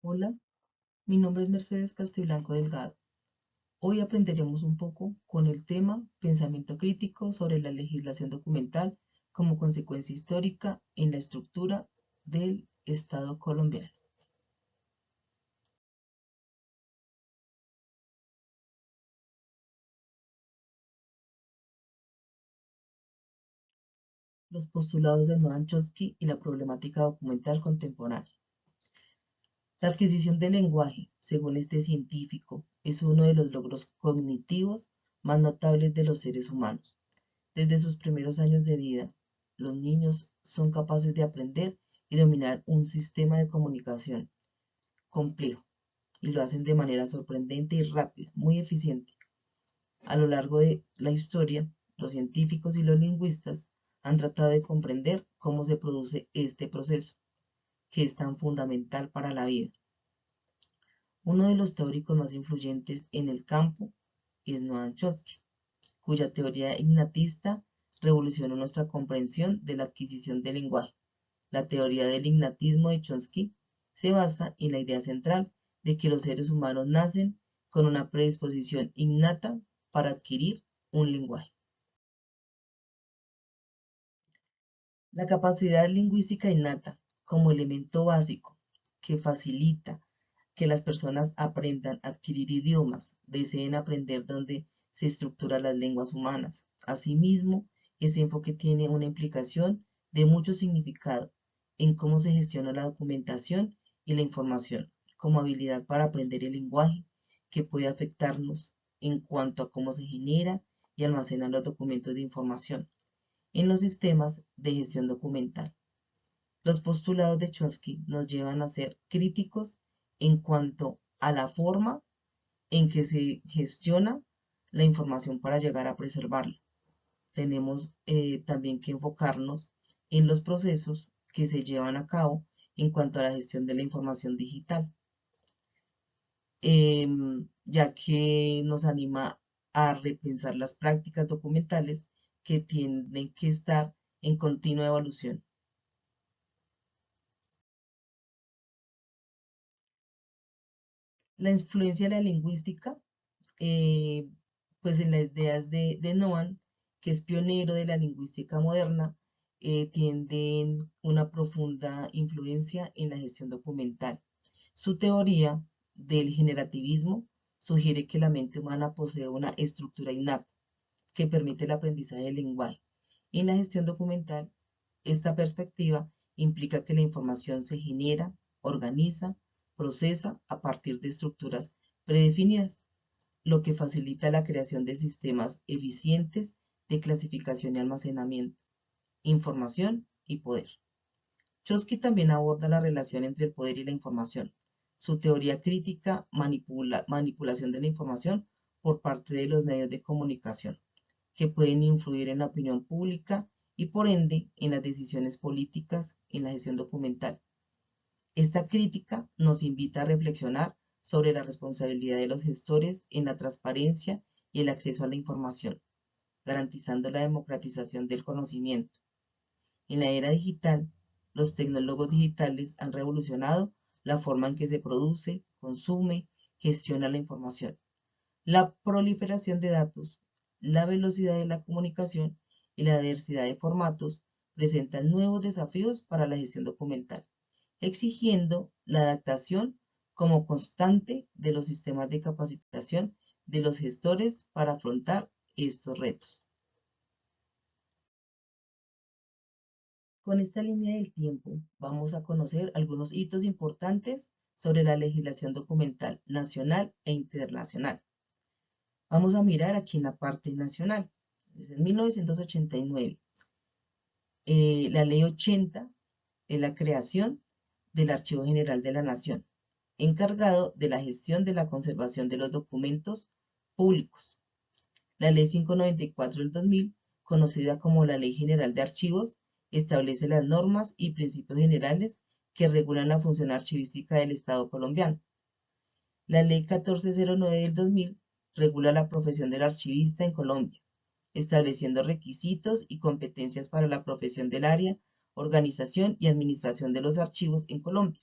Hola, mi nombre es Mercedes Castiblanco Delgado. Hoy aprenderemos un poco con el tema Pensamiento crítico sobre la legislación documental como consecuencia histórica en la estructura del Estado colombiano. Los postulados de Noam Chomsky y la problemática documental contemporánea. La adquisición del lenguaje, según este científico, es uno de los logros cognitivos más notables de los seres humanos. Desde sus primeros años de vida, los niños son capaces de aprender y dominar un sistema de comunicación complejo, y lo hacen de manera sorprendente y rápida, muy eficiente. A lo largo de la historia, los científicos y los lingüistas han tratado de comprender cómo se produce este proceso, que es tan fundamental para la vida. Uno de los teóricos más influyentes en el campo es Noam Chomsky, cuya teoría ignatista revolucionó nuestra comprensión de la adquisición del lenguaje. La teoría del ignatismo de Chomsky se basa en la idea central de que los seres humanos nacen con una predisposición innata para adquirir un lenguaje. La capacidad lingüística innata, como elemento básico que facilita que las personas aprendan a adquirir idiomas, deseen aprender dónde se estructuran las lenguas humanas. Asimismo, este enfoque tiene una implicación de mucho significado en cómo se gestiona la documentación y la información, como habilidad para aprender el lenguaje, que puede afectarnos en cuanto a cómo se genera y almacena los documentos de información en los sistemas de gestión documental. Los postulados de Chomsky nos llevan a ser críticos en cuanto a la forma en que se gestiona la información para llegar a preservarla. Tenemos también que enfocarnos en los procesos que se llevan a cabo en cuanto a la gestión de la información digital, ya que nos anima a repensar las prácticas documentales que tienen que estar en continua evolución. La influencia de la lingüística, eh, pues en las ideas de Noam, que es pionero de la lingüística moderna, tienen una profunda influencia en la gestión documental. Su teoría del generativismo sugiere que la mente humana posee una estructura innata que permite el aprendizaje del lenguaje. En la gestión documental, esta perspectiva implica que la información se genera, organiza, procesa a partir de estructuras predefinidas, lo que facilita la creación de sistemas eficientes de clasificación y almacenamiento, información y poder. Chomsky también aborda la relación entre el poder y la información. Su teoría crítica manipulación de la información por parte de los medios de comunicación, que pueden influir en la opinión pública y por ende en las decisiones políticas en la gestión documental. Esta crítica nos invita a reflexionar sobre la responsabilidad de los gestores en la transparencia y el acceso a la información, garantizando la democratización del conocimiento. En la era digital, los tecnólogos digitales han revolucionado la forma en que se produce, consume, gestiona la información. La proliferación de datos, la velocidad de la comunicación y la diversidad de formatos presentan nuevos desafíos para la gestión documental, exigiendo la adaptación como constante de los sistemas de capacitación de los gestores para afrontar estos retos. Con esta línea del tiempo vamos a conocer algunos hitos importantes sobre la legislación documental nacional e internacional. Vamos a mirar aquí en la parte nacional. Desde 1989, la ley 80 es la creación del Archivo General de la Nación, encargado de la gestión de la conservación de los documentos públicos. La ley 594 del 2000, conocida como la Ley General de Archivos, establece las normas y principios generales que regulan la función archivística del Estado colombiano. La Ley 1409 del 2000 regula la profesión del archivista en Colombia, estableciendo requisitos y competencias para la profesión del área, organización y administración de los archivos en Colombia.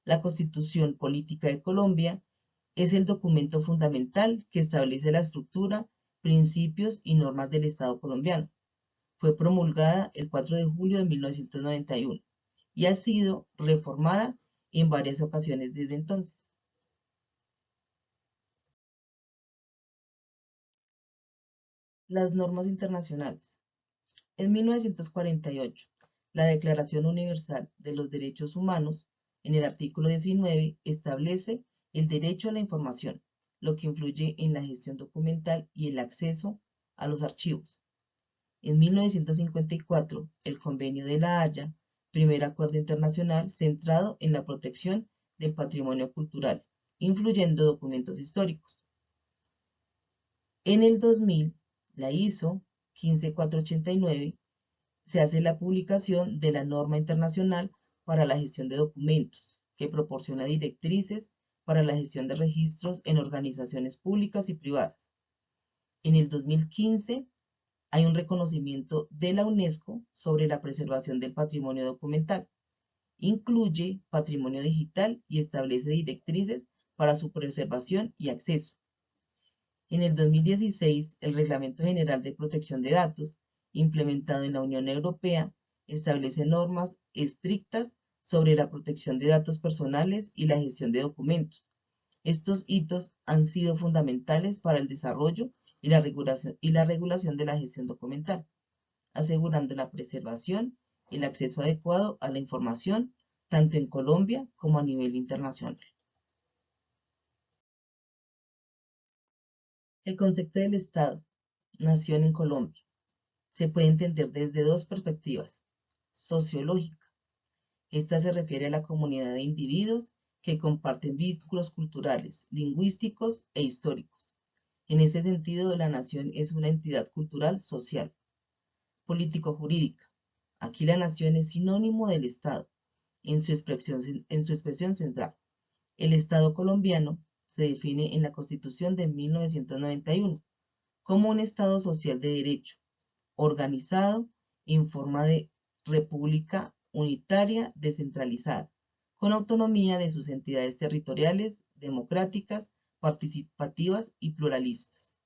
La Constitución Política de Colombia es el documento fundamental que establece la estructura, principios y normas del Estado colombiano. Fue promulgada el 4 de julio de 1991 y ha sido reformada en varias ocasiones desde entonces. Las normas internacionales. En 1948, la Declaración Universal de los Derechos Humanos, en el artículo 19, establece el derecho a la información, lo que influye en la gestión documental y el acceso a los archivos. En 1954, el Convenio de La Haya, primer acuerdo internacional centrado en la protección del patrimonio cultural, incluyendo documentos históricos. En el 2000, la ISO 15489 se hace la publicación de la norma internacional para la gestión de documentos, que proporciona directrices para la gestión de registros en organizaciones públicas y privadas. En el 2015 hay un reconocimiento de la UNESCO sobre la preservación del patrimonio documental. Incluye patrimonio digital y establece directrices para su preservación y acceso. En el 2016, el Reglamento General de Protección de Datos, implementado en la Unión Europea, establece normas estrictas sobre la protección de datos personales y la gestión de documentos. Estos hitos han sido fundamentales para el desarrollo y la regulación de la gestión documental, asegurando la preservación y el acceso adecuado a la información, tanto en Colombia como a nivel internacional. El concepto del Estado-Nación en Colombia se puede entender desde dos perspectivas. Sociológica. Esta se refiere a la comunidad de individuos que comparten vínculos culturales, lingüísticos e históricos. En este sentido, la nación es una entidad cultural social. Político-jurídica. Aquí la nación es sinónimo del Estado en su expresión central. El Estado colombiano se define en la Constitución de 1991 como un Estado social de derecho, organizado en forma de república unitaria descentralizada, con autonomía de sus entidades territoriales, democráticas, participativas y pluralistas.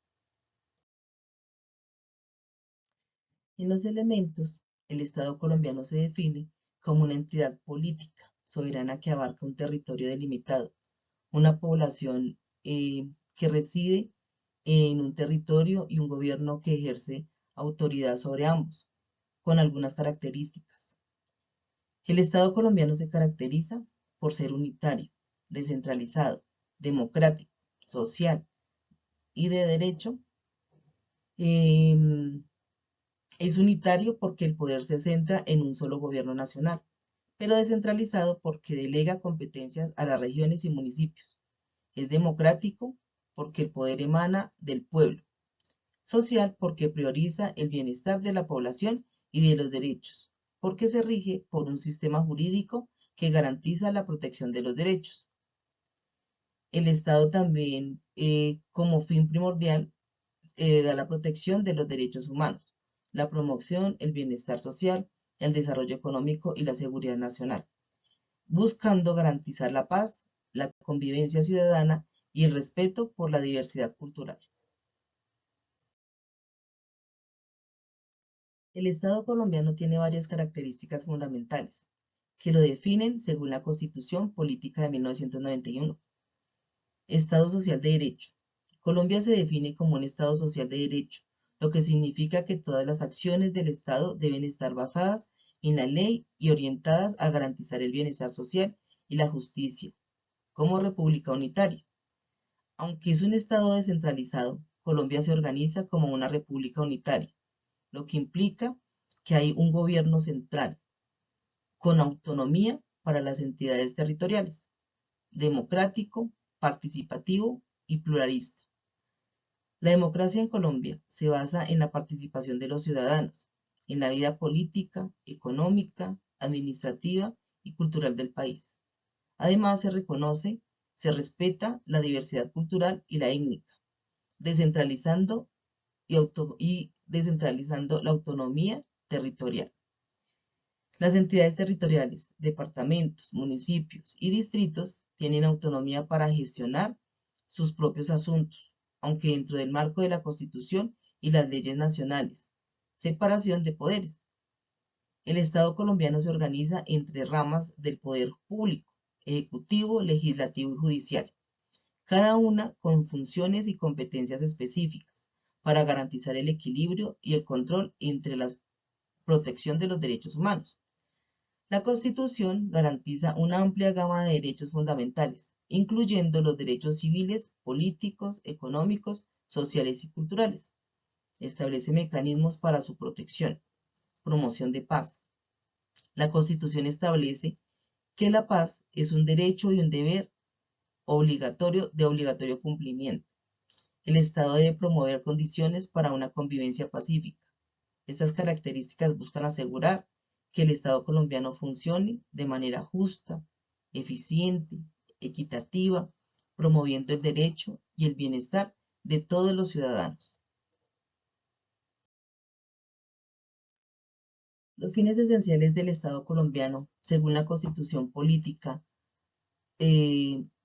En los elementos, el Estado colombiano se define como una entidad política soberana que abarca un territorio delimitado, una población que reside en un territorio y un gobierno que ejerce autoridad sobre ambos, con algunas características. El Estado colombiano se caracteriza por ser unitario, descentralizado, democrático, social y de derecho. Eh, es unitario porque el poder se centra en un solo gobierno nacional, pero descentralizado porque delega competencias a las regiones y municipios. Es democrático porque el poder emana del pueblo. Social porque prioriza el bienestar de la población y de los derechos, porque se rige por un sistema jurídico que garantiza la protección de los derechos. El Estado también, como fin primordial, da la protección de los derechos humanos, la promoción, el bienestar social, el desarrollo económico y la seguridad nacional, buscando garantizar la paz, la convivencia ciudadana y el respeto por la diversidad cultural. El Estado colombiano tiene varias características fundamentales que lo definen según la Constitución Política de 1991. Estado social de derecho. Colombia se define como un Estado social de derecho, lo que significa que todas las acciones del Estado deben estar basadas en la ley y orientadas a garantizar el bienestar social y la justicia, como república unitaria. Aunque es un Estado descentralizado, Colombia se organiza como una república unitaria, lo que implica que hay un gobierno central con autonomía para las entidades territoriales, democrático, participativo y pluralista. La democracia en Colombia se basa en la participación de los ciudadanos en la vida política, económica, administrativa y cultural del país. Además, se reconoce, se respeta la diversidad cultural y la étnica, descentralizando y descentralizando la autonomía territorial. Las entidades territoriales, departamentos, municipios y distritos tienen autonomía para gestionar sus propios asuntos, aunque dentro del marco de la Constitución y las leyes nacionales. Separación de poderes. El Estado colombiano se organiza entre ramas del poder público, ejecutivo, legislativo y judicial, cada una con funciones y competencias específicas para garantizar el equilibrio y el control entre la protección de los derechos humanos. La Constitución garantiza una amplia gama de derechos fundamentales, incluyendo los derechos civiles, políticos, económicos, sociales y culturales. Establece mecanismos para su protección, promoción de paz. La Constitución establece que la paz es un derecho y un deber de obligatorio cumplimiento. El Estado debe promover condiciones para una convivencia pacífica. Estas características buscan asegurar que el Estado colombiano funcione de manera justa, eficiente, equitativa, promoviendo el derecho y el bienestar de todos los ciudadanos. Los fines esenciales del Estado colombiano, según la Constitución política,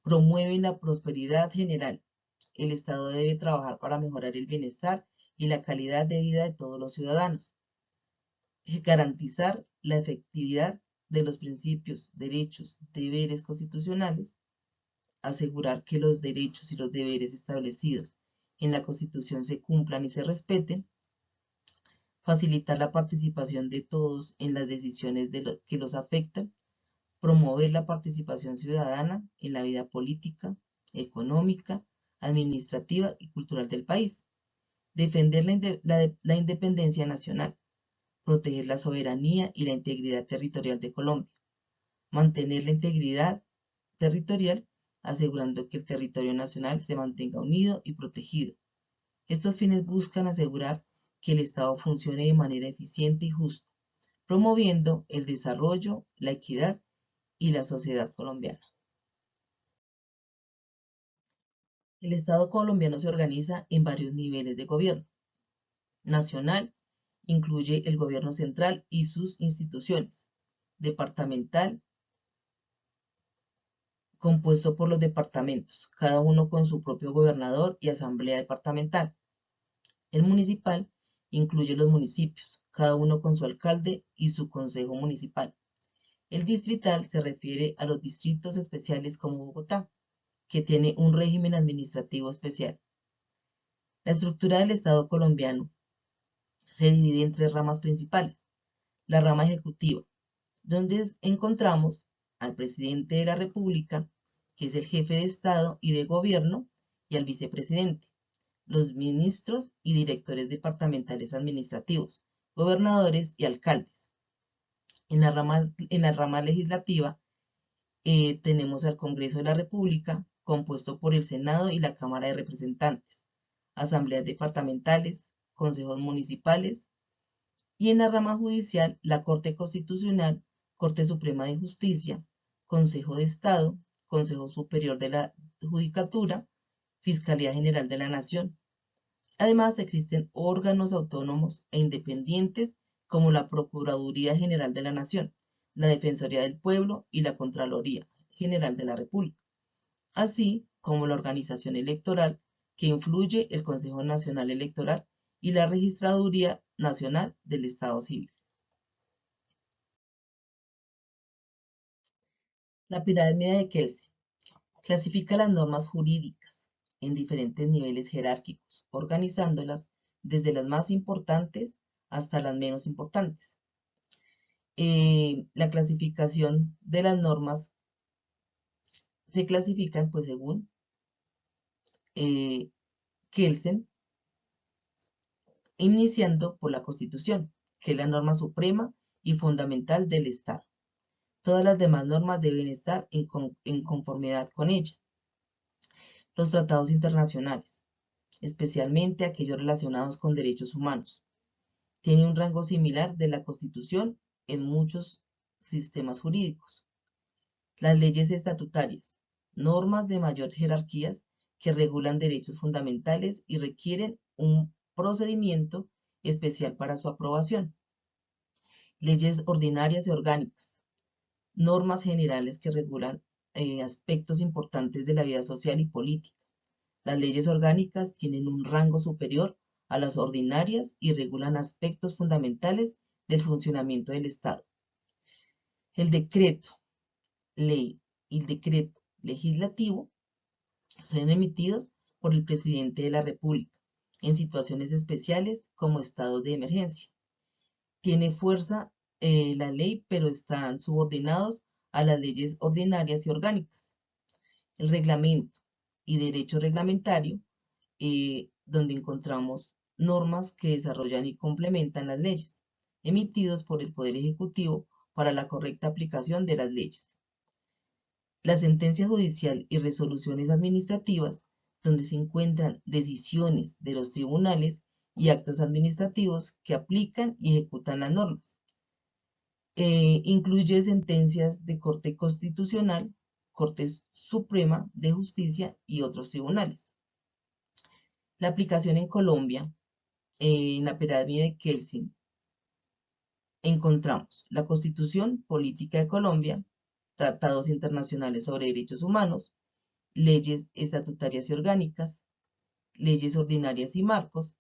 promueven la prosperidad general. El Estado debe trabajar para mejorar el bienestar y la calidad de vida de todos los ciudadanos, garantizar la efectividad de los principios, derechos, deberes constitucionales, asegurar que los derechos y los deberes establecidos en la Constitución se cumplan y se respeten, facilitar la participación de todos en las decisiones que los afectan, promover la participación ciudadana en la vida política, económica, administrativa y cultural del país, defender la independencia nacional, proteger la soberanía y la integridad territorial de Colombia, mantener la integridad territorial, asegurando que el territorio nacional se mantenga unido y protegido. Estos fines buscan asegurar que el Estado funcione de manera eficiente y justa, promoviendo el desarrollo, la equidad y la sociedad colombiana. El Estado colombiano se organiza en varios niveles de gobierno. Nacional incluye el gobierno central y sus instituciones. Departamental, compuesto por los departamentos, cada uno con su propio gobernador y asamblea departamental. El municipal incluye los municipios, cada uno con su alcalde y su consejo municipal. El distrital se refiere a los distritos especiales como Bogotá, que tiene un régimen administrativo especial. La estructura del Estado colombiano se divide en tres ramas principales. La rama ejecutiva, donde encontramos al presidente de la República, que es el jefe de Estado y de Gobierno, y al vicepresidente, los ministros y directores departamentales administrativos, gobernadores y alcaldes. En la rama legislativa tenemos al Congreso de la República, compuesto por el Senado y la Cámara de Representantes, asambleas departamentales, consejos municipales, y en la rama judicial, la Corte Constitucional, Corte Suprema de Justicia, Consejo de Estado, Consejo Superior de la Judicatura, Fiscalía General de la Nación. Además, existen órganos autónomos e independientes como la Procuraduría General de la Nación, la Defensoría del Pueblo y la Contraloría General de la República, así como la organización electoral que influye el Consejo Nacional Electoral y la Registraduría Nacional del Estado Civil. La pirámide de Kelsen clasifica las normas jurídicas en diferentes niveles jerárquicos, organizándolas desde las más importantes hasta las menos importantes. La clasificación de las normas se clasifican pues según Kelsen, iniciando por la Constitución, que es la norma suprema y fundamental del Estado. Todas las demás normas deben estar en conformidad con ella. Los tratados internacionales, especialmente aquellos relacionados con derechos humanos, tienen un rango similar de la Constitución en muchos sistemas jurídicos. Las leyes estatutarias, normas de mayor jerarquía que regulan derechos fundamentales y requieren un procedimiento especial para su aprobación. leyes ordinarias y orgánicas, normas generales que regulan aspectos importantes de la vida social y política. Las leyes orgánicas tienen un rango superior a las ordinarias y regulan aspectos fundamentales del funcionamiento del Estado. El decreto ley y el decreto legislativo son emitidos por el presidente de la República en situaciones especiales como estados de emergencia. Tiene fuerza la ley, pero están subordinados a las leyes ordinarias y orgánicas. El reglamento y derecho reglamentario, donde encontramos normas que desarrollan y complementan las leyes, emitidos por el Poder Ejecutivo para la correcta aplicación de las leyes. La sentencia judicial y resoluciones administrativas, donde se encuentran decisiones de los tribunales y actos administrativos que aplican y ejecutan las normas. Incluye sentencias de Corte Constitucional, Corte Suprema de Justicia y otros tribunales. La aplicación en Colombia, en la pirámide de Kelsen, encontramos la Constitución Política de Colombia, tratados internacionales sobre derechos humanos, leyes estatutarias y orgánicas, leyes ordinarias y marcos,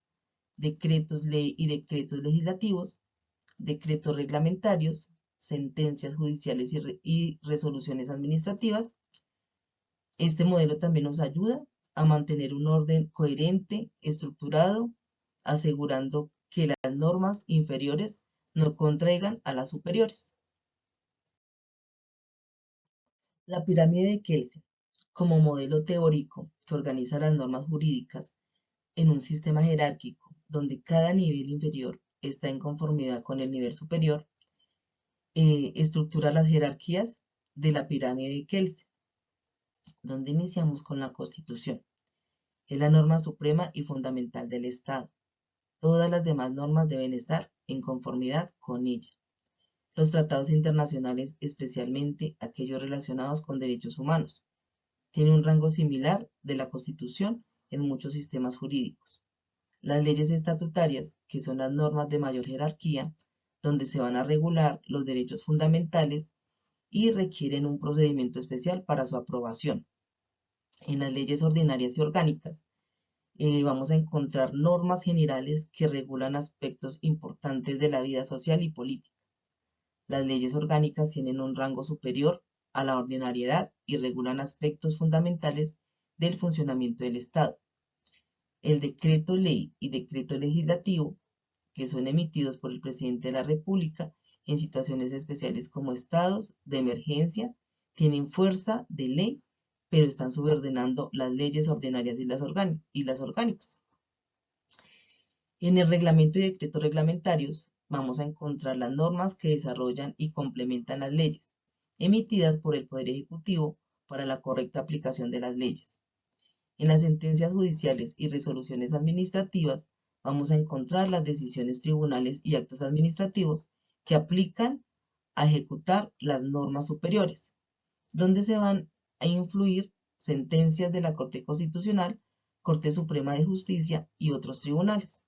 decretos ley y decretos legislativos, decretos reglamentarios, sentencias judiciales y resoluciones administrativas. Este modelo también nos ayuda a mantener un orden coherente, estructurado, asegurando que las normas inferiores no contraigan a las superiores. La pirámide de Kelsen, como modelo teórico que organiza las normas jurídicas en un sistema jerárquico donde cada nivel inferior está en conformidad con el nivel superior, estructura las jerarquías de la pirámide de Kelsen, donde iniciamos con la Constitución. Es la norma suprema y fundamental del Estado. Todas las demás normas deben estar en conformidad con ella. Los tratados internacionales, especialmente aquellos relacionados con derechos humanos, tienen un rango similar de la Constitución en muchos sistemas jurídicos. Las leyes estatutarias, que son las normas de mayor jerarquía, donde se van a regular los derechos fundamentales y requieren un procedimiento especial para su aprobación. En las leyes ordinarias y orgánicas, vamos a encontrar normas generales que regulan aspectos importantes de la vida social y política. Las leyes orgánicas tienen un rango superior a la ordinariedad y regulan aspectos fundamentales del funcionamiento del Estado. El decreto ley y decreto legislativo, que son emitidos por el presidente de la República en situaciones especiales como estados de emergencia, tienen fuerza de ley, pero están subordinando las leyes ordinarias y las orgánicas. En el reglamento y decretos reglamentarios vamos a encontrar las normas que desarrollan y complementan las leyes, emitidas por el Poder Ejecutivo para la correcta aplicación de las leyes. En las sentencias judiciales y resoluciones administrativas vamos a encontrar las decisiones tribunales y actos administrativos que aplican a ejecutar las normas superiores, donde se van a influir sentencias de la Corte Constitucional, Corte Suprema de Justicia y otros tribunales.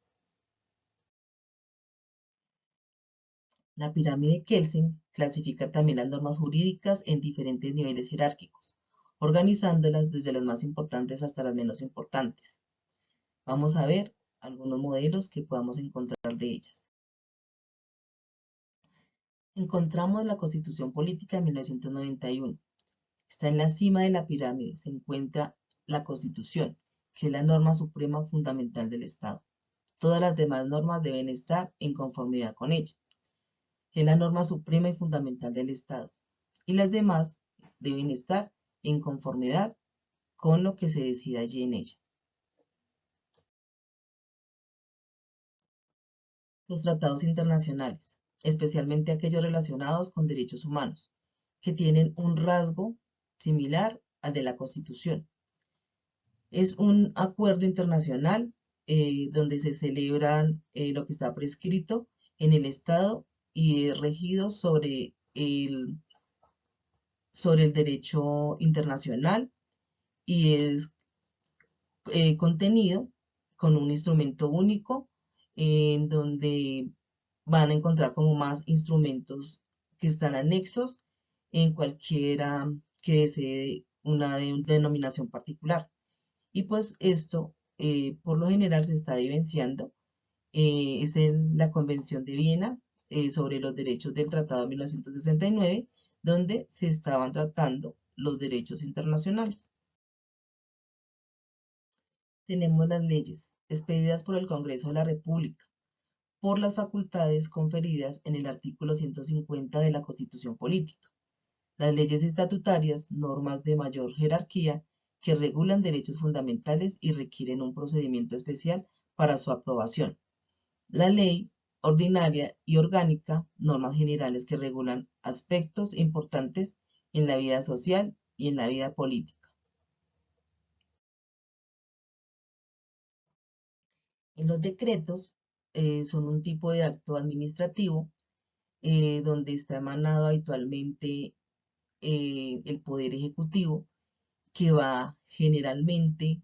La pirámide Kelsen clasifica también las normas jurídicas en diferentes niveles jerárquicos, organizándolas desde las más importantes hasta las menos importantes. Vamos a ver algunos modelos que podamos encontrar de ellas. Encontramos la Constitución Política de 1991. Está en la cima de la pirámide, se encuentra la Constitución, que es la norma suprema fundamental del Estado. Todas las demás normas deben estar en conformidad con ella. Es la norma suprema y fundamental del Estado. Y las demás deben estar en conformidad con lo que se decida allí en ella. Los tratados internacionales, especialmente aquellos relacionados con derechos humanos, que tienen un rasgo similar al de la Constitución. Es un acuerdo internacional donde se celebran lo que está prescrito en el Estado y es regido sobre el derecho internacional y es contenido con un instrumento único en donde van a encontrar como más instrumentos que están anexos en cualquiera que desee una denominación particular. Y pues esto, por lo general, se está vivenciando. Es en la Convención de Viena sobre los derechos del Tratado de 1969, donde se estaban tratando los derechos internacionales. Tenemos las leyes expedidas por el Congreso de la República por las facultades conferidas en el artículo 150 de la Constitución Política. Las leyes estatutarias, normas de mayor jerarquía, que regulan derechos fundamentales y requieren un procedimiento especial para su aprobación. La ley ordinaria y orgánica, normas generales que regulan aspectos importantes en la vida social y en la vida política. En los decretos son un tipo de acto administrativo donde está emanado habitualmente el Poder Ejecutivo, que va generalmente,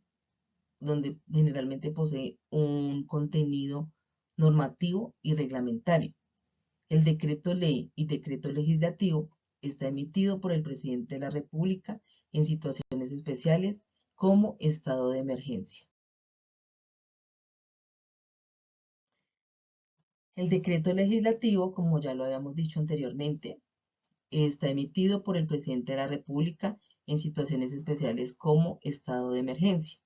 donde generalmente posee un contenido normativo y reglamentario. El decreto ley y decreto legislativo está emitido por el presidente de la República en situaciones especiales como estado de emergencia. El decreto legislativo, como ya lo habíamos dicho anteriormente, está emitido por el presidente de la República en situaciones especiales como estado de emergencia.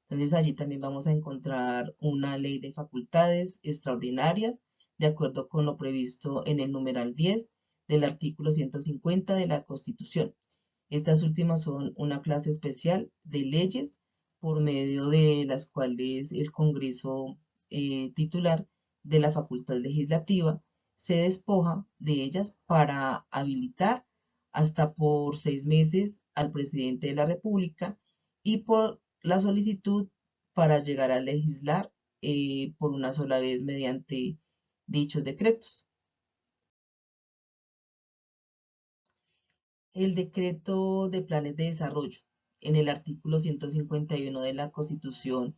Entonces allí también vamos a encontrar una ley de facultades extraordinarias de acuerdo con lo previsto en el numeral 10 del artículo 150 de la Constitución. Estas últimas son una clase especial de leyes por medio de las cuales el Congreso titular de la facultad legislativa se despoja de ellas para habilitar hasta por 6 meses al presidente de la República y por la solicitud para llegar a legislar por una sola vez mediante dichos decretos. El decreto de planes de desarrollo en el artículo 151 de la Constitución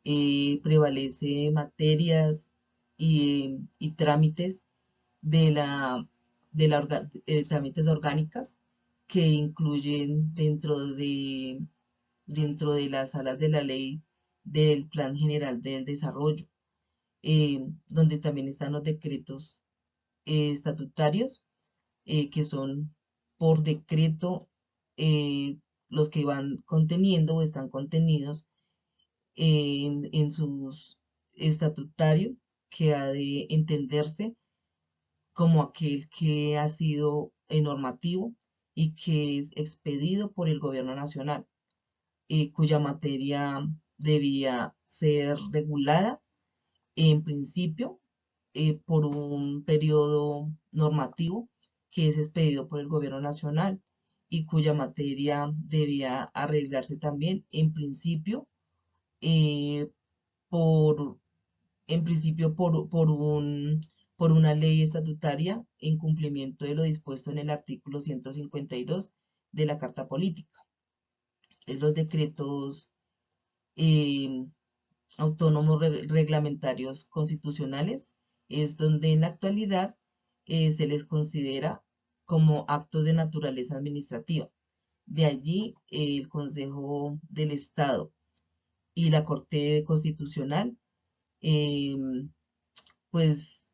prevalece materias y trámites de trámites orgánicas que incluyen dentro de las salas de la ley del Plan General del Desarrollo, donde también están los decretos estatutarios, que son por decreto los que van conteniendo o están contenidos en sus estatutarios, que ha de entenderse como aquel que ha sido normativo y que es expedido por el gobierno nacional, cuya materia debía ser regulada en principio por un periodo normativo que es expedido por el gobierno nacional y cuya materia debía arreglarse también eh, por, en principio por una ley estatutaria en cumplimiento de lo dispuesto en el artículo 152 de la Carta Política. Los decretos eh, autónomos reglamentarios constitucionales es donde en la actualidad se les considera como actos de naturaleza administrativa. De allí el Consejo del Estado y la Corte Constitucional eh, pues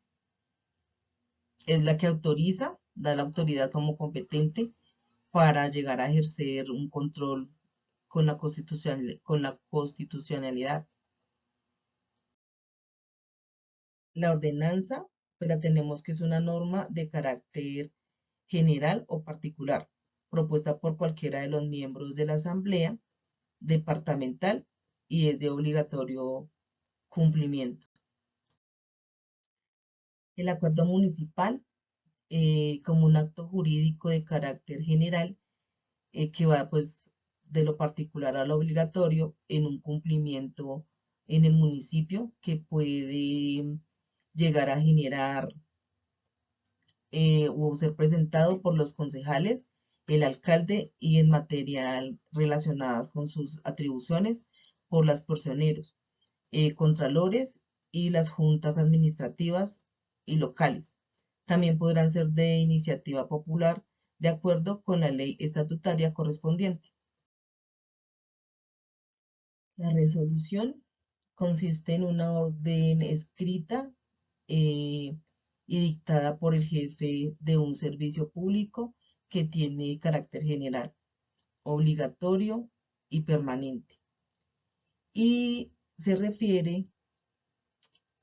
es la que autoriza, da la autoridad como competente para llegar a ejercer un control con la constitucionalidad. La ordenanza, pues la tenemos que es una norma de carácter general o particular, propuesta por cualquiera de los miembros de la Asamblea Departamental y es de obligatorio cumplimiento. El acuerdo municipal, como un acto jurídico de carácter general, que va pues de lo particular a lo obligatorio en un cumplimiento en el municipio que puede llegar a generar o ser presentado por los concejales, el alcalde y en material relacionadas con sus atribuciones por las personeros, contralores y las juntas administrativas y locales. También podrán ser de iniciativa popular de acuerdo con la ley estatutaria correspondiente. La resolución consiste en una orden escrita eh, y dictada por el jefe de un servicio público que tiene carácter general, obligatorio y permanente. Y se refiere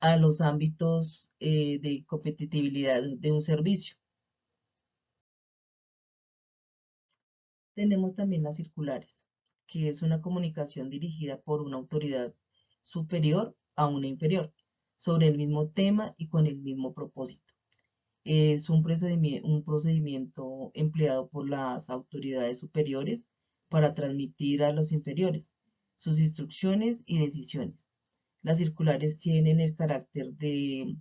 a los ámbitos de competitividad de un servicio. Tenemos también las circulares, que es una comunicación dirigida por una autoridad superior a una inferior sobre el mismo tema y con el mismo propósito. Es un procedimiento empleado por las autoridades superiores para transmitir a los inferiores sus instrucciones y decisiones. Las circulares tienen el carácter de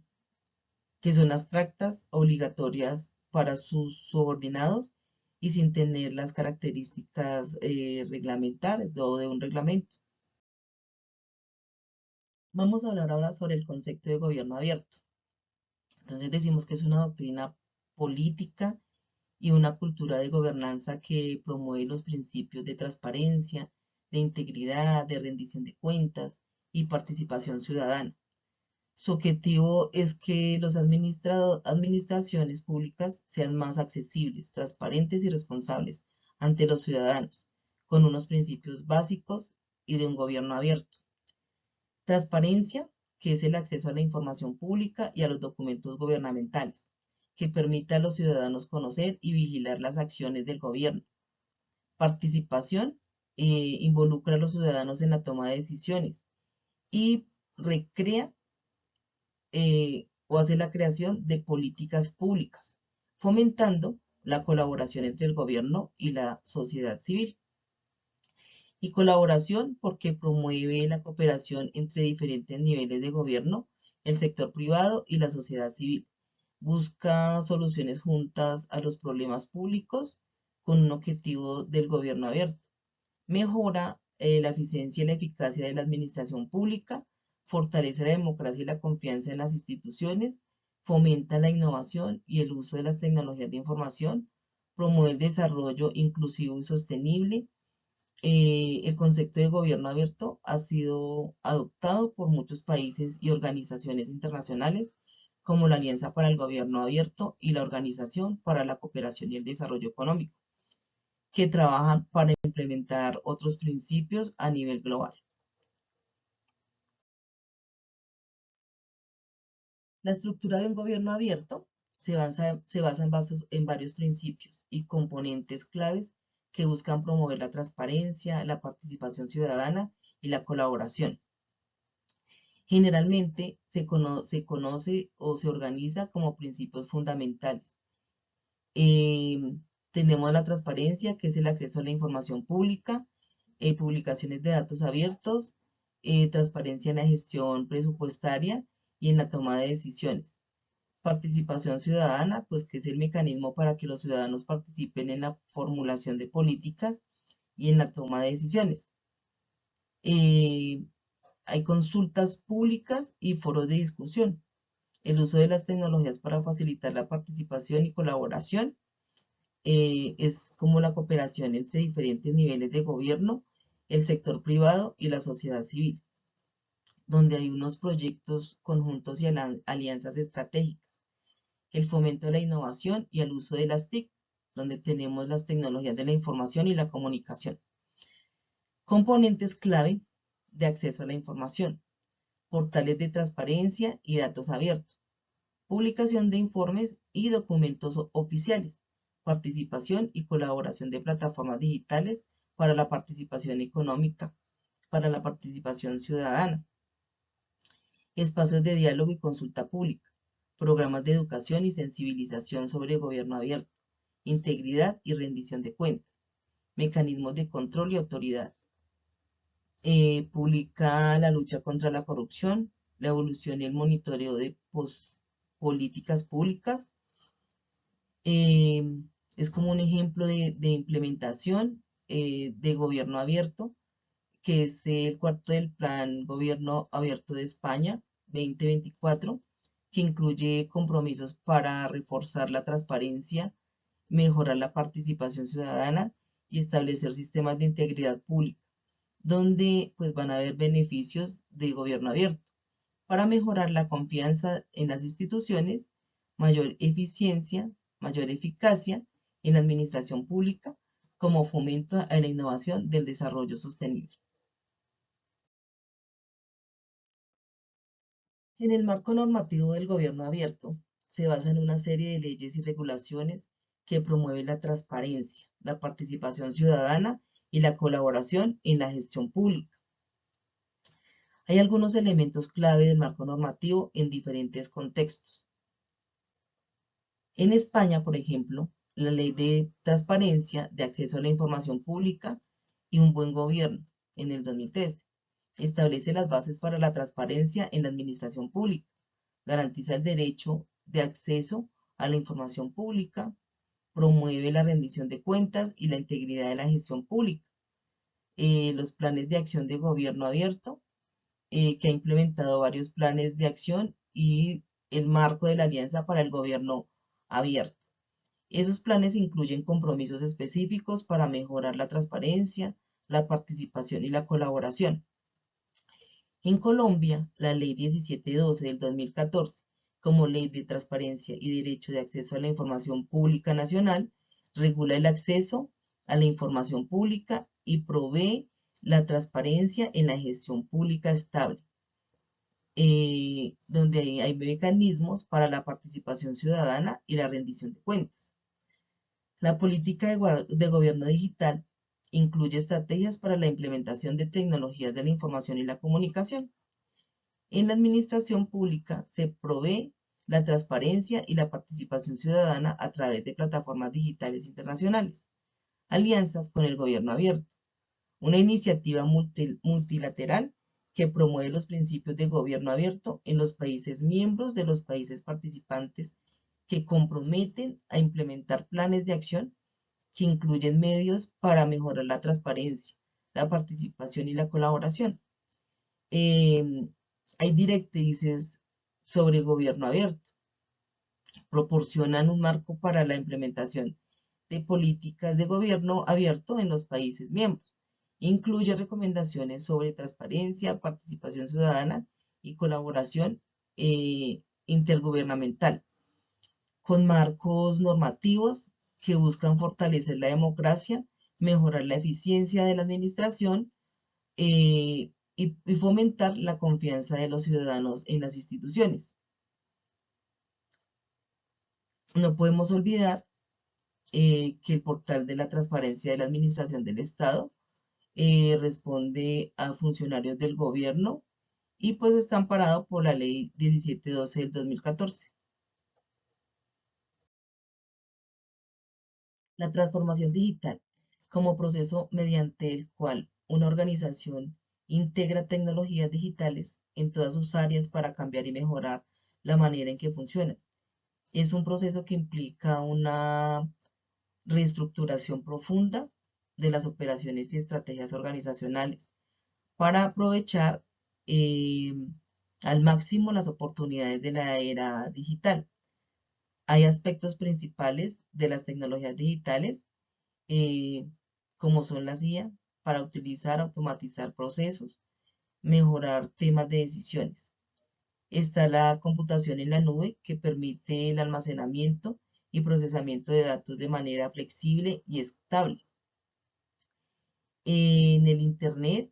que son abstractas, obligatorias para sus subordinados y sin tener las características reglamentarias o de un reglamento. Vamos a hablar ahora sobre el concepto de gobierno abierto. Entonces decimos que es una doctrina política y una cultura de gobernanza que promueve los principios de transparencia, de integridad, de rendición de cuentas y participación ciudadana. Su objetivo es que las administraciones públicas sean más accesibles, transparentes y responsables ante los ciudadanos, con unos principios básicos y de un gobierno abierto. Transparencia, que es el acceso a la información pública y a los documentos gubernamentales, que permite a los ciudadanos conocer y vigilar las acciones del gobierno. Participación, involucra a los ciudadanos en la toma de decisiones y recrea o hace la creación de políticas públicas, fomentando la colaboración entre el gobierno y la sociedad civil. Y colaboración porque promueve la cooperación entre diferentes niveles de gobierno, el sector privado y la sociedad civil. Busca soluciones juntas a los problemas públicos con un objetivo del gobierno abierto. Mejora la eficiencia y la eficacia de la administración pública, fortalece la democracia y la confianza en las instituciones, fomenta la innovación y el uso de las tecnologías de información, promueve el desarrollo inclusivo y sostenible. El concepto de gobierno abierto ha sido adoptado por muchos países y organizaciones internacionales, como la Alianza para el Gobierno Abierto y la Organización para la Cooperación y el Desarrollo Económico, que trabajan para implementar otros principios a nivel global. La estructura de un gobierno abierto se basa en varios principios y componentes claves que buscan promover la transparencia, la participación ciudadana y la colaboración. Generalmente se conoce o se organiza como principios fundamentales. Eh, Tenemos la transparencia, que es el acceso a la información pública, publicaciones de datos abiertos, transparencia en la gestión presupuestaria y en la toma de decisiones. Participación ciudadana, pues que es el mecanismo para que los ciudadanos participen en la formulación de políticas y en la toma de decisiones. Eh, Hay consultas públicas y foros de discusión. El uso de las tecnologías para facilitar la participación y colaboración es como la cooperación entre diferentes niveles de gobierno, el sector privado y la sociedad civil, donde hay unos proyectos conjuntos y alianzas estratégicas, el fomento de la innovación y el uso de las TIC, donde tenemos las tecnologías de la información y la comunicación. Componentes clave de acceso a la información, portales de transparencia y datos abiertos, publicación de informes y documentos oficiales, participación y colaboración de plataformas digitales para la participación económica, para la participación ciudadana, espacios de diálogo y consulta pública, programas de educación y sensibilización sobre gobierno abierto, integridad y rendición de cuentas, mecanismos de control y autoridad. Publica la lucha contra la corrupción, la evolución y el monitoreo de políticas públicas. Eh, es como un ejemplo de implementación de gobierno abierto, que es el cuarto del Plan Gobierno Abierto de España 2024, que incluye compromisos para reforzar la transparencia, mejorar la participación ciudadana y establecer sistemas de integridad pública, donde pues van a haber beneficios de gobierno abierto para mejorar la confianza en las instituciones, mayor eficiencia, mayor eficacia en la administración pública, como fomento a la innovación del desarrollo sostenible. En el marco normativo del gobierno abierto, se basa en una serie de leyes y regulaciones que promueven la transparencia, la participación ciudadana y la colaboración en la gestión pública. Hay algunos elementos clave del marco normativo en diferentes contextos. En España, por ejemplo, la Ley de Transparencia, de Acceso a la Información Pública y un Buen Gobierno, en el 2013, establece las bases para la transparencia en la administración pública, garantiza el derecho de acceso a la información pública, promueve la rendición de cuentas y la integridad de la gestión pública. Los planes de acción de gobierno abierto, que ha implementado varios planes de acción y el marco de la Alianza para el Gobierno Abierto. Esos planes incluyen compromisos específicos para mejorar la transparencia, la participación y la colaboración. En Colombia, la Ley 1712 del 2014, como Ley de Transparencia y Derecho de Acceso a la Información Pública Nacional, regula el acceso a la información pública y provee la transparencia en la gestión pública estable, donde hay mecanismos para la participación ciudadana y la rendición de cuentas. La política de gobierno digital incluye estrategias para la implementación de tecnologías de la información y la comunicación. En la administración pública se provee la transparencia y la participación ciudadana a través de plataformas digitales internacionales, alianzas con el gobierno abierto, una iniciativa multilateral que promueve los principios de gobierno abierto en los países miembros de los países participantes que comprometen a implementar planes de acción que incluyen medios para mejorar la transparencia, la participación y la colaboración. Hay directrices sobre gobierno abierto, proporcionan un marco para la implementación de políticas de gobierno abierto en los países miembros. Incluye recomendaciones sobre transparencia, participación ciudadana y colaboración intergubernamental, con marcos normativos que buscan fortalecer la democracia, mejorar la eficiencia de la administración y fomentar la confianza de los ciudadanos en las instituciones. No podemos olvidar que el portal de la transparencia de la Administración del Estado responde a funcionarios del gobierno y pues está amparado por la Ley 1712 del 2014. La transformación digital, como proceso mediante el cual una organización integra tecnologías digitales en todas sus áreas para cambiar y mejorar la manera en que funcionan. Es un proceso que implica una reestructuración profunda de las operaciones y estrategias organizacionales para aprovechar eh, al máximo las oportunidades de la era digital. Hay aspectos principales de las tecnologías digitales, eh, como son las IA, para automatizar procesos, mejorar temas de decisiones. Está la computación en la nube, que permite el almacenamiento y procesamiento de datos de manera flexible y estable. En el Internet,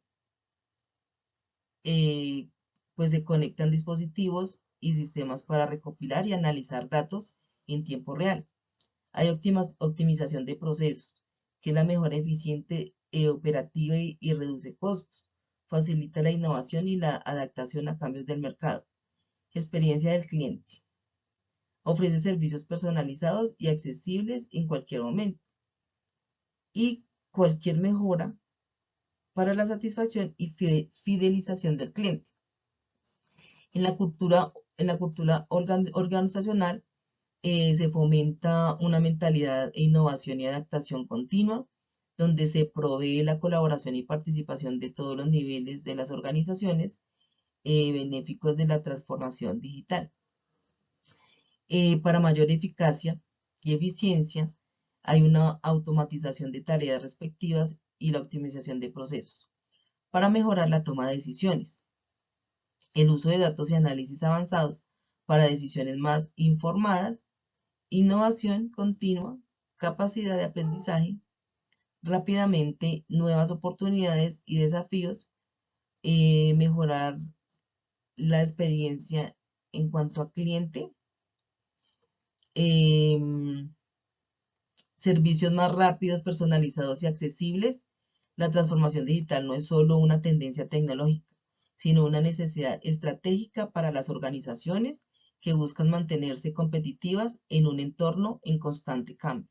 eh, pues se conectan dispositivos y sistemas para recopilar y analizar datos en tiempo real. Hay optimización de procesos, que es la mejora eficiente operativa y reduce costos. Facilita la innovación y la adaptación a cambios del mercado. Experiencia del cliente. Ofrece servicios personalizados y accesibles en cualquier momento. Y cualquier mejora para la satisfacción y fidelización del cliente. En la cultura organizacional se fomenta una mentalidad de innovación y adaptación continua, donde se provee la colaboración y participación de todos los niveles de las organizaciones benéficos de la transformación digital. Para mayor eficacia y eficiencia, hay una automatización de tareas respectivas y la optimización de procesos. Para mejorar la toma de decisiones, el uso de datos y análisis avanzados para decisiones más informadas, innovación continua, capacidad de aprendizaje, rápidamente nuevas oportunidades y desafíos, mejorar la experiencia en cuanto a cliente, em, servicios más rápidos, personalizados y accesibles. La transformación digital no es solo una tendencia tecnológica, sino una necesidad estratégica para las organizaciones que buscan mantenerse competitivas en un entorno en constante cambio.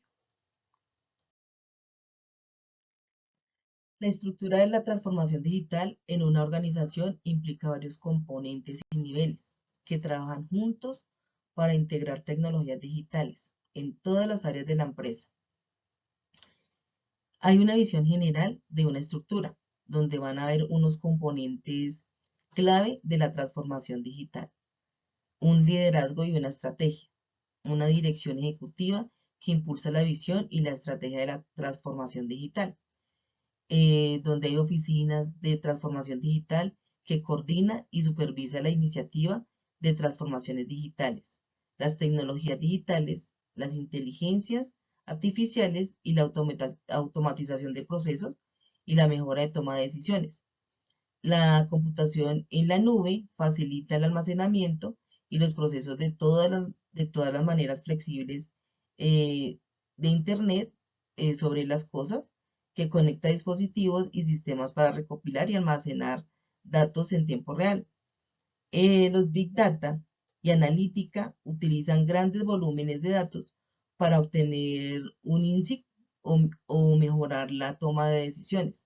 La estructura de la transformación digital en una organización implica varios componentes y niveles que trabajan juntos para integrar tecnologías digitales en todas las áreas de la empresa. Hay una visión general de una estructura, donde van a haber unos componentes clave de la transformación digital, un liderazgo y una estrategia, una dirección ejecutiva que impulsa la visión y la estrategia de la transformación digital, donde hay oficinas de transformación digital que coordina y supervisa la iniciativa de transformaciones digitales, las tecnologías digitales, las inteligencias artificiales y la automatización de procesos y la mejora de toma de decisiones. La computación en la nube facilita el almacenamiento y los procesos de todas las maneras flexibles eh, de Internet sobre las cosas, que conecta dispositivos y sistemas para recopilar y almacenar datos en tiempo real. Los Big Data y analítica utilizan grandes volúmenes de datos para obtener un insight o mejorar la toma de decisiones.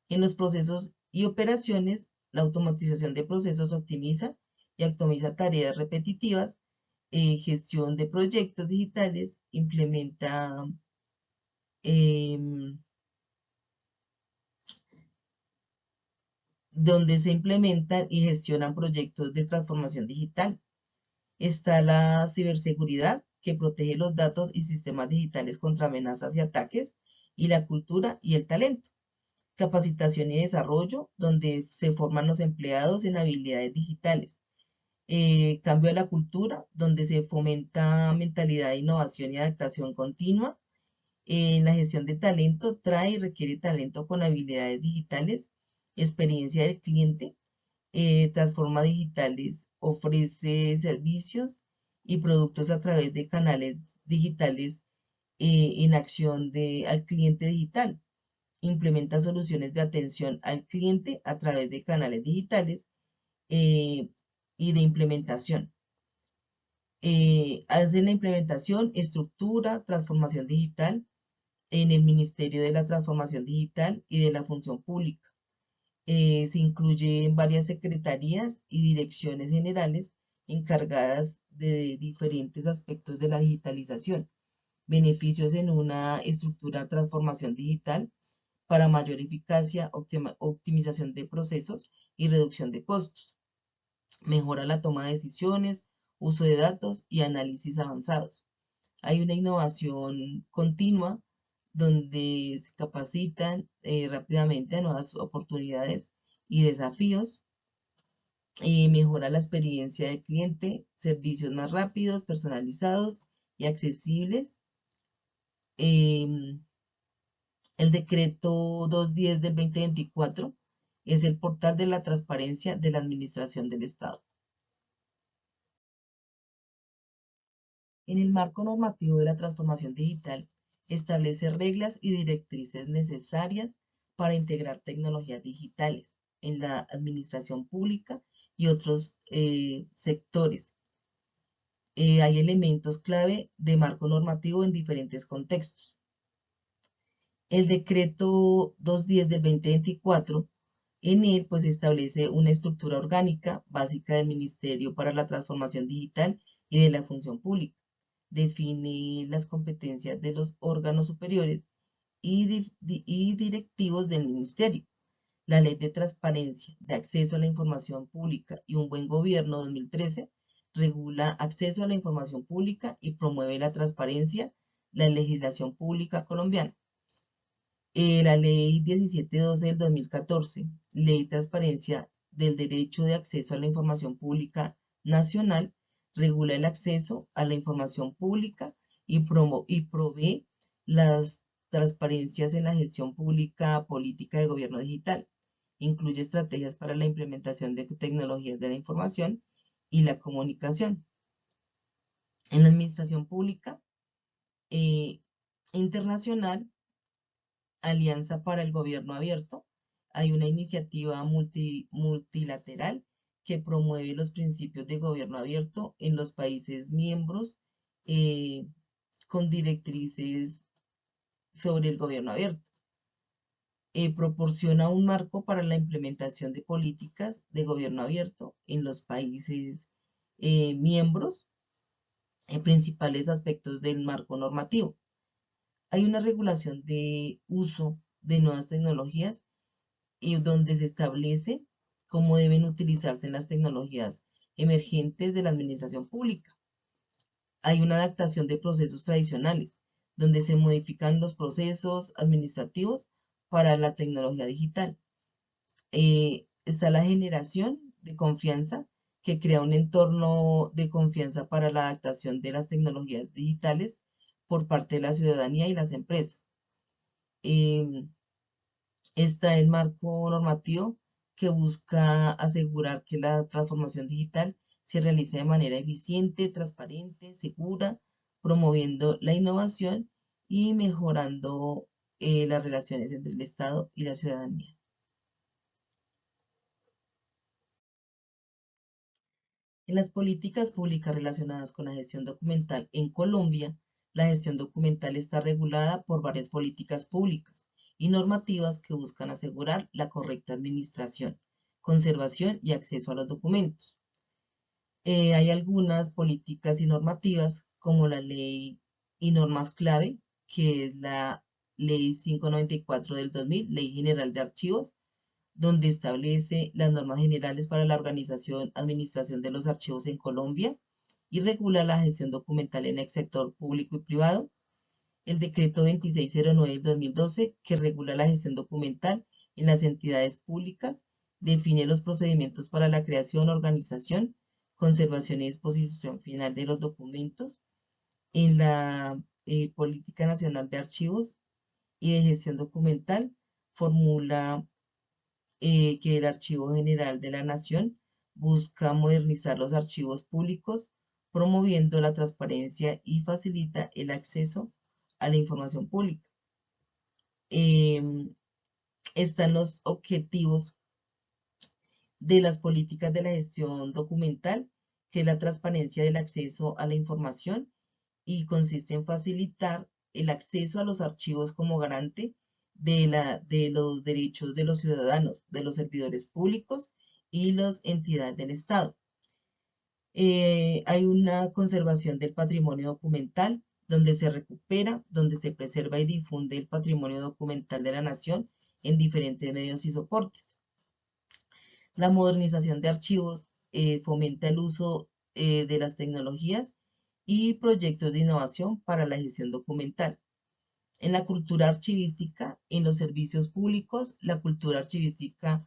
En los procesos y operaciones, la automatización de procesos optimiza y optimiza tareas repetitivas, gestión de proyectos digitales, implementa em, donde se implementan y gestionan proyectos de transformación digital. Está la ciberseguridad, que protege los datos y sistemas digitales contra amenazas y ataques, y la cultura y el talento. Capacitación y desarrollo, donde se forman los empleados en habilidades digitales. Cambio de la cultura, donde se fomenta mentalidad de innovación y adaptación continua. En la gestión de talento, trae y requiere talento con habilidades digitales, experiencia del cliente, transforma digitales, ofrece servicios y productos a través de canales digitales en acción al cliente digital. Implementa soluciones de atención al cliente a través de canales digitales eh, y de implementación. Hace la implementación, estructura, transformación digital en el Ministerio de la Transformación Digital y de la Función Pública. Se incluyen varias secretarías y direcciones generales encargadas de diferentes aspectos de la digitalización. Beneficios en una estructura de transformación digital para mayor eficacia, optimización de procesos y reducción de costos. Mejora la toma de decisiones, uso de datos y análisis avanzados. Hay una innovación continua donde se capacitan rápidamente a nuevas oportunidades y desafíos. Mejora la experiencia del cliente, servicios más rápidos, personalizados y accesibles. Em, el decreto 210 del 2024 es el portal de la transparencia de la Administración del Estado. En el marco normativo de la transformación digital, establece reglas y directrices necesarias para integrar tecnologías digitales en la administración pública y otros sectores. Hay elementos clave de marco normativo en diferentes contextos. El decreto 210 del 2024, en él pues establece una estructura orgánica básica del Ministerio para la Transformación Digital y de la Función Pública. Define las competencias de los órganos superiores y directivos del Ministerio. La Ley de Transparencia, de Acceso a la Información Pública y un Buen Gobierno 2013 regula acceso a la información pública y promueve la transparencia, la legislación pública colombiana. La ley 1712 del 2014, Ley de Transparencia del Derecho de Acceso a la Información Pública Nacional, regula el acceso a la información pública y provee las transparencias en la gestión pública política de gobierno digital. Incluye estrategias para la implementación de tecnologías de la información y la comunicación. En la administración pública internacional, Alianza para el Gobierno Abierto, hay una iniciativa multilateral que promueve los principios de gobierno abierto en los países miembros eh, con directrices sobre el gobierno abierto. Proporciona un marco para la implementación de políticas de gobierno abierto en los países miembros en principales aspectos del marco normativo. Hay una regulación de uso de nuevas tecnologías y donde se establece cómo deben utilizarse las tecnologías emergentes de la administración pública. Hay una adaptación de procesos tradicionales, donde se modifican los procesos administrativos para la tecnología digital. Está la generación de confianza, que crea un entorno de confianza para la adaptación de las tecnologías digitales por parte de la ciudadanía y las empresas. Está el marco normativo que busca asegurar que la transformación digital se realice de manera eficiente, transparente, segura, promoviendo la innovación y mejorando las relaciones entre el Estado y la ciudadanía. En las políticas públicas relacionadas con la gestión documental en Colombia, la gestión documental está regulada por varias políticas públicas y normativas que buscan asegurar la correcta administración, conservación y acceso a los documentos. Hay algunas políticas y normativas como la ley y normas clave, que es la Ley 594 del 2000, Ley General de Archivos, donde establece las normas generales para la organización, administración de los archivos en Colombia y regula la gestión documental en el sector público y privado. El decreto 2609 del 2012, que regula la gestión documental en las entidades públicas, define los procedimientos para la creación, organización, conservación y disposición final de los documentos. En la Política Nacional de Archivos y de Gestión Documental, formula que el Archivo General de la Nación busca modernizar los archivos públicos, promoviendo la transparencia y facilita el acceso a la información pública. Están los objetivos de las políticas de la gestión documental, que es la transparencia del acceso a la información y consiste en facilitar el acceso a los archivos como garante de los derechos de los ciudadanos, de los servidores públicos y las entidades del Estado. Hay una conservación del patrimonio documental, donde se recupera, donde se preserva y difunde el patrimonio documental de la nación en diferentes medios y soportes. La modernización de archivos fomenta el uso de las tecnologías y proyectos de innovación para la gestión documental. En la cultura archivística, en los servicios públicos, la cultura archivística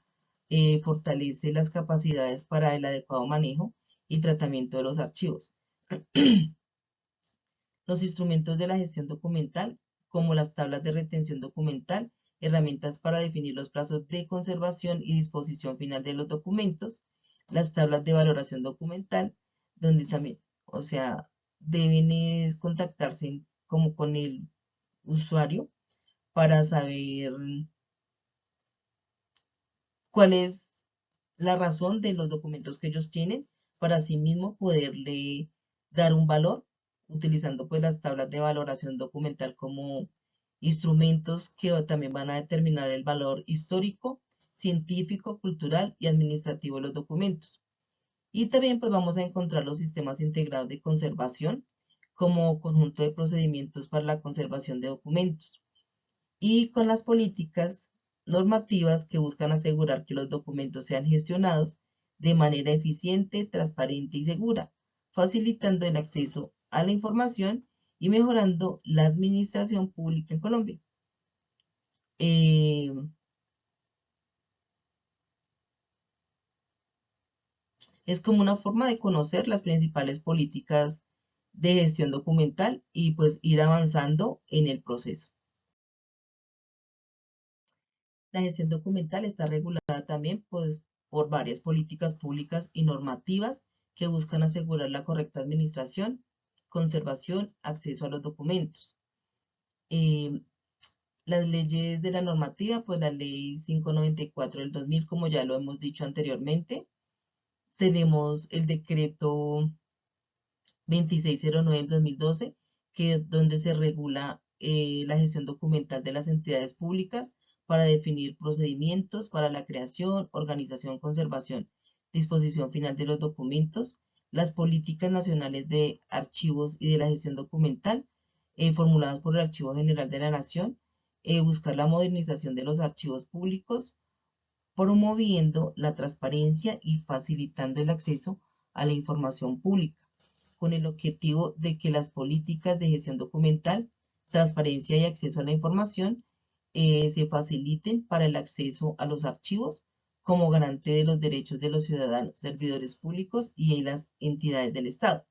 fortalece las capacidades para el adecuado manejo y tratamiento de los archivos. Los instrumentos de la gestión documental, como las tablas de retención documental, herramientas para definir los plazos de conservación y disposición final de los documentos, las tablas de valoración documental, donde también, o sea, deben contactarse como con el usuario para saber cuál es la razón de los documentos que ellos tienen, para así mismo poderle dar un valor, utilizando pues las tablas de valoración documental como instrumentos que también van a determinar el valor histórico, científico, cultural y administrativo de los documentos. Y también pues vamos a encontrar los sistemas integrados de conservación como conjunto de procedimientos para la conservación de documentos, y con las políticas normativas que buscan asegurar que los documentos sean gestionados de manera eficiente, transparente y segura, facilitando el acceso a la información y mejorando la administración pública en Colombia. Eh, es como una forma de conocer las principales políticas de gestión documental y pues ir avanzando en el proceso. La gestión documental está regulada también pues, por varias políticas públicas y normativas que buscan asegurar la correcta administración, conservación, acceso a los documentos. Eh, las leyes de la normativa, pues la ley 594 del 2000, como ya lo hemos dicho anteriormente. Tenemos el decreto 2609 del 2012, donde se regula la gestión documental de las entidades públicas para definir procedimientos para la creación, organización, conservación, disposición final de los documentos, las políticas nacionales de archivos y de la gestión documental, formuladas por el Archivo General de la Nación, buscar la modernización de los archivos públicos, promoviendo la transparencia y facilitando el acceso a la información pública, con el objetivo de que las políticas de gestión documental, transparencia y acceso a la información se faciliten para el acceso a los archivos como garante de los derechos de los ciudadanos, servidores públicos y las entidades del Estado.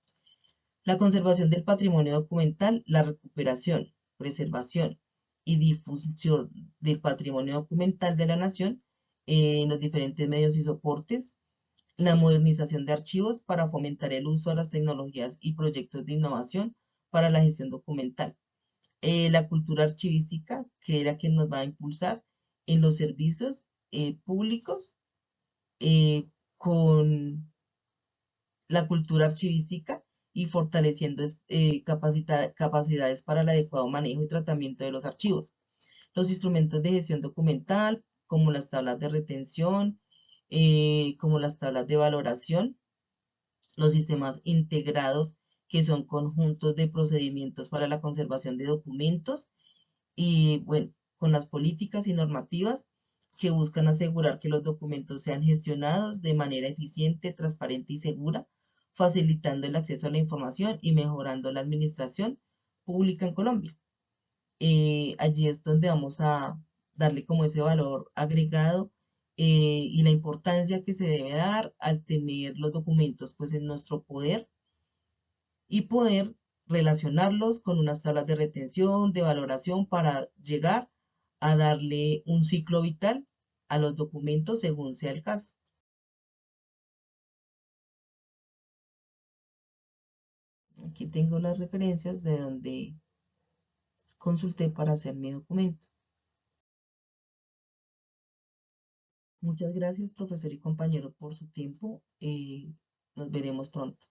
La conservación del patrimonio documental, la recuperación, preservación y difusión del patrimonio documental de la nación en los diferentes medios y soportes, la modernización de archivos para fomentar el uso de las tecnologías y proyectos de innovación para la gestión documental, la cultura archivística, que era quien nos va a impulsar en los servicios públicos eh, con la cultura archivística y fortaleciendo capacidades para el adecuado manejo y tratamiento de los archivos. Los instrumentos de gestión documental, como las tablas de retención, como las tablas de valoración, los sistemas integrados, que son conjuntos de procedimientos para la conservación de documentos, y bueno, con las políticas y normativas que buscan asegurar que los documentos sean gestionados de manera eficiente, transparente y segura, facilitando el acceso a la información y mejorando la administración pública en Colombia. Allí es donde vamos a darle como ese valor agregado y la importancia que se debe dar al tener los documentos pues en nuestro poder y poder relacionarlos con unas tablas de retención, de valoración para llegar a darle un ciclo vital a los documentos según sea el caso. Aquí tengo las referencias de donde consulté para hacer mi documento. Muchas gracias, profesor y compañero, por su tiempo. Nos veremos pronto.